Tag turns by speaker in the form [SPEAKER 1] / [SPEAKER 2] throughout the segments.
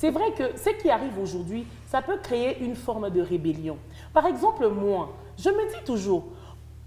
[SPEAKER 1] c'est vrai que ce qui arrive aujourd'hui, ça peut créer une forme de rébellion. Par exemple, moi, je me dis toujours,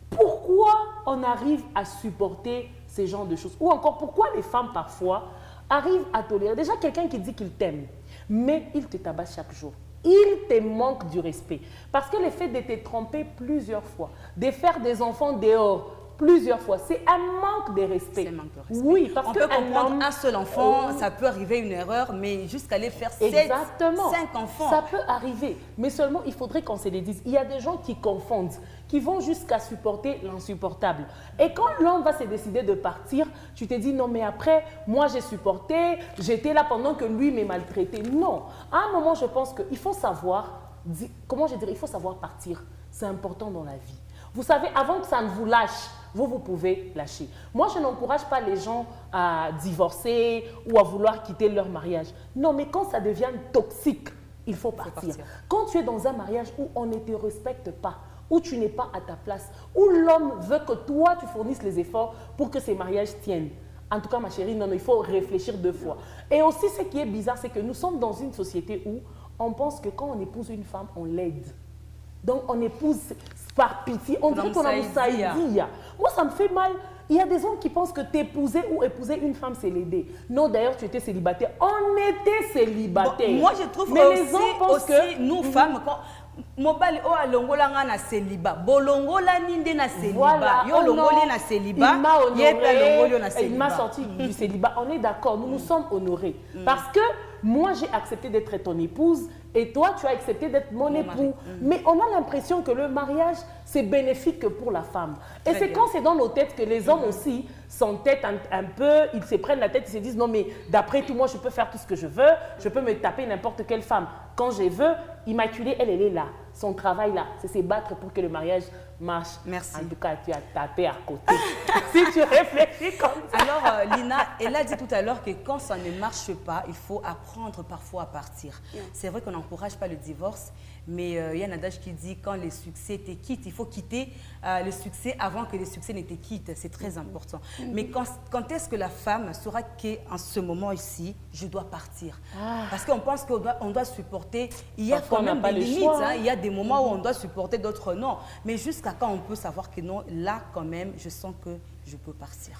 [SPEAKER 1] pourquoi on arrive à supporter ces genres de choses? Ou encore, pourquoi les femmes, parfois, arrivent à tolérer? Déjà, quelqu'un qui dit qu'il t'aime, mais il te tabasse chaque jour. Il te manque du respect. Parce que le fait de te tromper plusieurs fois, de faire des enfants dehors plusieurs fois, c'est un manque de respect.
[SPEAKER 2] C'est un manque de respect.
[SPEAKER 1] Oui, parce
[SPEAKER 2] on
[SPEAKER 1] que
[SPEAKER 2] peut comprendre
[SPEAKER 1] homme,
[SPEAKER 2] un seul enfant, ça peut arriver une erreur, mais jusqu'à aller faire 7,
[SPEAKER 1] exactement.
[SPEAKER 2] 5 enfants.
[SPEAKER 1] Ça peut arriver, mais seulement il faudrait qu'on se le dise. Il y a des gens qui confondent, qui vont jusqu'à supporter l'insupportable. Et quand l'homme va se décider de partir, tu te dis non mais après, moi j'ai supporté, j'étais là pendant que lui m'est maltraité. Non, à un moment je pense qu'il faut savoir, comment je dirais, il faut savoir partir. C'est important dans la vie. Vous savez, avant que ça ne vous lâche, vous pouvez lâcher. Moi, je n'encourage pas les gens à divorcer ou à vouloir quitter leur mariage. Non, mais quand ça devient toxique, il faut partir. Quand tu es dans un mariage où on ne te respecte pas, où tu n'es pas à ta place, où l'homme veut que toi, tu fournisses les efforts pour que ces mariages tiennent. En tout cas, ma chérie, non, il faut réfléchir 2 fois. Et aussi, ce qui est bizarre, c'est que nous sommes dans une société où on pense que quand on épouse une femme, on l'aide. Donc, on épouse par pitié. On dirait qu'on a dit. Moi, ça me fait mal. Il y a des hommes qui pensent que t'épouser ou épouser une femme, c'est l'aider. Non, d'ailleurs, tu étais célibataire. On était célibataire.
[SPEAKER 2] Bon, moi, je trouve
[SPEAKER 1] mais
[SPEAKER 2] aussi,
[SPEAKER 1] les hommes pensent que
[SPEAKER 2] nous, femmes, quand... Mobile o alongola nga na celiba bolongola ninde na celiba
[SPEAKER 1] voilà,
[SPEAKER 2] yo longoli na celiba
[SPEAKER 1] il m'a sorti du célibat. On est d'accord, nous nous sommes honorés parce que moi j'ai accepté d'être ton épouse et toi tu as accepté d'être mon époux. Mais on a l'impression que le mariage c'est bénéfique que pour la femme. Et c'est quand c'est dans nos têtes que les hommes aussi s'entêtent un peu, ils se prennent la tête, ils se disent non mais d'après tout moi je peux faire tout ce que je veux, je peux me taper n'importe quelle femme quand je veux. Immaculée, elle est là. Son travail là, c'est se battre pour que le mariage marche.
[SPEAKER 2] Merci.
[SPEAKER 1] En tout cas, tu as tapé à côté. Si tu réfléchis comme ça.
[SPEAKER 2] Alors, Lina, elle a dit tout à l'heure que quand ça ne marche pas, il faut apprendre parfois à partir. C'est vrai qu'on n'encourage pas le divorce, mais il y a un adage qui dit quand le succès te quitte, il faut quitter le succès avant que le succès ne te quitte. C'est très important. Mais quand est-ce que la femme saura qu'en ce moment ici, je dois partir? Parce qu'on pense qu'on doit supporter. Il y a quand même des limites. Hein. Il y a des moments où on doit supporter, d'autres non. Mais jusqu'à quand on peut savoir que non, là quand même, je sens que je peux partir?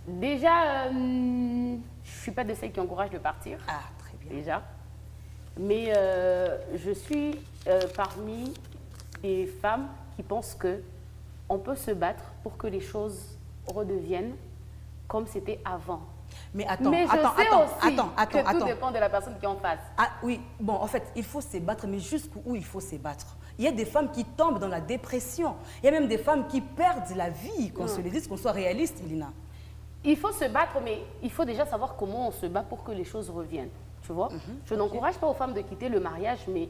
[SPEAKER 3] Déjà, je ne suis pas de celles qui encouragent de partir.
[SPEAKER 2] Ah, très bien.
[SPEAKER 3] Déjà. Mais je suis parmi des femmes qui pensent qu'on peut se battre pour que les choses redeviennent comme c'était avant.
[SPEAKER 2] Mais attends,
[SPEAKER 3] tout dépend de la personne qui est en face.
[SPEAKER 2] Ah oui, bon, en fait, il faut se battre, mais jusqu'où il faut se battre? Il y a des femmes qui tombent dans la dépression. Il y a même des femmes qui perdent la vie, qu'on se le dise, qu'on soit réaliste, Lina.
[SPEAKER 3] Il faut se battre, mais il faut déjà savoir comment on se bat pour que les choses reviennent. Tu vois? Je n'encourage pas aux femmes de quitter le mariage, mais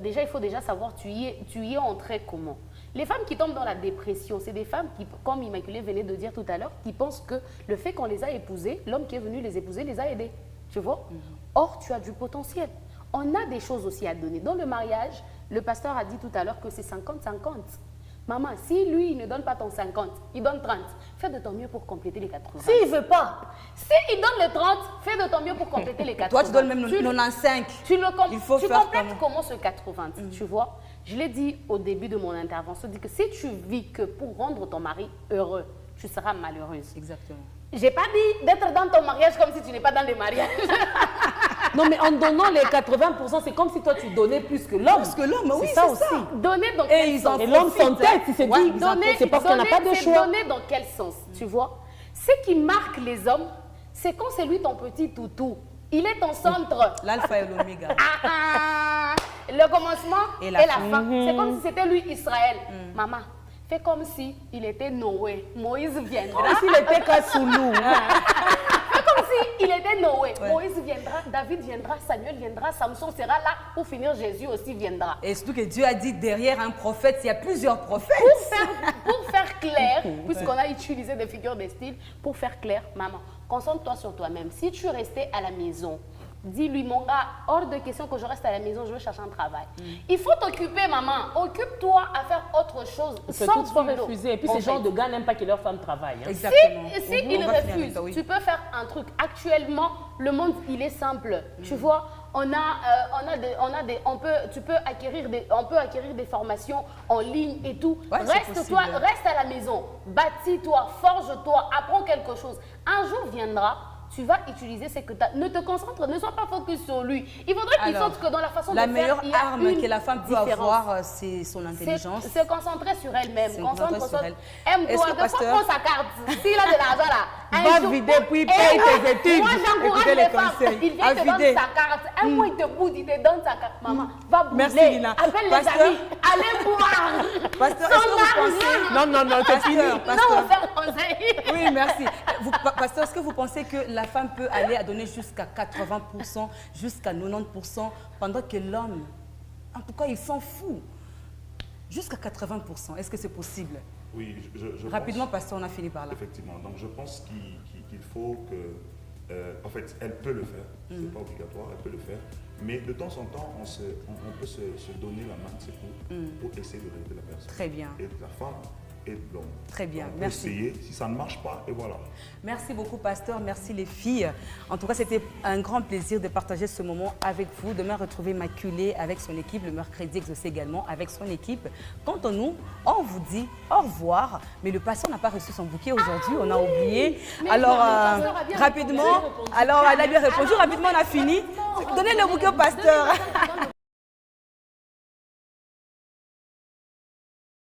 [SPEAKER 3] déjà, il faut déjà savoir tu y es entrée comment. Les femmes qui tombent dans la dépression, c'est des femmes qui, comme Immaculée venait de dire tout à l'heure, qui pensent que le fait qu'on les a épousées, l'homme qui est venu les épouser les a aidées. Tu vois? Or, tu as du potentiel. On a des choses aussi à donner. Dans le mariage, le pasteur a dit tout à l'heure que c'est 50-50. Maman, si lui, il ne donne pas ton 50, il donne 30, fais de ton mieux pour compléter les 80.
[SPEAKER 1] S'il ne veut pas.
[SPEAKER 3] S'il donne le 30, fais de ton mieux pour compléter les 80.
[SPEAKER 2] Toi, tu donnes même 95.
[SPEAKER 3] Tu complètes comment ce 80, tu vois? Je l'ai dit au début de mon intervention, je dis que si tu vis que pour rendre ton mari heureux, tu seras malheureuse.
[SPEAKER 2] Exactement.
[SPEAKER 3] Je n'ai pas dit d'être dans ton mariage comme si tu n'es pas dans le mariage.
[SPEAKER 1] Non, mais en donnant les 80%, c'est comme si toi tu donnais plus que l'homme.
[SPEAKER 2] Plus que l'homme, oui,
[SPEAKER 1] c'est ça aussi.
[SPEAKER 3] Donner dans quel sens?
[SPEAKER 1] Et l'homme s'entête, il se dit, c'est parce qu'on n'a pas de choix.
[SPEAKER 3] Donner dans quel sens, tu vois? Ce qui marque les hommes, c'est quand c'est lui ton petit toutou. Il est ton centre.
[SPEAKER 2] L'alpha et l'oméga.
[SPEAKER 3] Le commencement et la fin. C'est comme si c'était lui Israël. Maman, fais comme si il était Noé. Moïse viendra.
[SPEAKER 1] Comme s'il était Kassoulou.
[SPEAKER 3] Fais comme si il était Noé. Moïse viendra, David viendra, Samuel viendra, Samson sera là. Pour finir, Jésus aussi viendra.
[SPEAKER 2] Et surtout que Dieu a dit derrière un prophète, il y a plusieurs prophètes.
[SPEAKER 3] Pour faire clair, puisqu'on a utilisé des figures de style, pour faire clair, maman, concentre-toi sur toi-même. Si tu restais à la maison, dis-lui, mon gars, hors de question que je reste à la maison, je veux chercher un travail. Il faut t'occuper, maman. Occupe-toi à faire autre chose.
[SPEAKER 1] C'est toutefois refusé. Et puis ces gens de gars n'aiment pas que leurs femmes travaillent. Hein.
[SPEAKER 2] Exactement.
[SPEAKER 3] Si ils refusent, tu peux faire un truc. Actuellement, le monde, il est simple. Tu vois, tu peux acquérir des formations en ligne et tout.
[SPEAKER 2] Ouais,
[SPEAKER 3] reste à la maison, bâtis-toi, forge-toi, apprends quelque chose. Un jour viendra, tu vas utiliser ce que tu as. Ne sois pas focus sur lui. Il faudrait qu'il sente que dans la façon de faire,
[SPEAKER 2] la meilleure arme que la femme peut avoir, c'est son intelligence.
[SPEAKER 3] Se concentrer sur elle-même.
[SPEAKER 2] Concentre-toi sur elle.
[SPEAKER 3] Aime-toi, de fois prends sa carte. S'il a de l'argent là,
[SPEAKER 2] va vider puis paye tes études.
[SPEAKER 3] Moi, j'encourage les femmes. Il vient te donner sa carte. Un mois, il te boude, il te donne sa carte. Maman, va bouler.
[SPEAKER 2] Merci, Lina.
[SPEAKER 3] Appelle les amis. Allez boire.
[SPEAKER 2] Pasteur, est-ce que vous pensez...
[SPEAKER 1] Non, c'est fini.
[SPEAKER 2] Oui, merci. Pasteur, est-ce que vous pensez que la femme peut aller à donner jusqu'à 80%, jusqu'à 90%, pendant que l'homme, en tout cas, il s'en fout? Jusqu'à 80%, est-ce que c'est possible?
[SPEAKER 4] Oui, je
[SPEAKER 2] rapidement,
[SPEAKER 4] pense,
[SPEAKER 2] pasteur, on a fini par là.
[SPEAKER 4] Effectivement. Donc, je pense qu'il faut que... en fait, elle peut le faire. Ce n'est pas obligatoire, elle peut le faire. Mais de temps en temps, on peut se donner la main de secours pour essayer de régler la personne.
[SPEAKER 2] Très bien.
[SPEAKER 4] Et la femme et l'homme.
[SPEAKER 2] Très bien,
[SPEAKER 4] on peut
[SPEAKER 2] merci.
[SPEAKER 4] essayer, si ça ne marche pas, et voilà.
[SPEAKER 2] Merci beaucoup, pasteur. Merci les filles. En tout cas, c'était un grand plaisir de partager ce moment avec vous. Demain, retrouver Immaculée avec son équipe. Le mercredi, Exaucé également avec son équipe. Quant à nous, on vous dit au revoir. Mais le pasteur n'a pas reçu son bouquet aujourd'hui. On a oublié. Alors, rapidement, alors elle a bien répondu. Rapidement, on a fini. Donnez le bouquet au pasteur.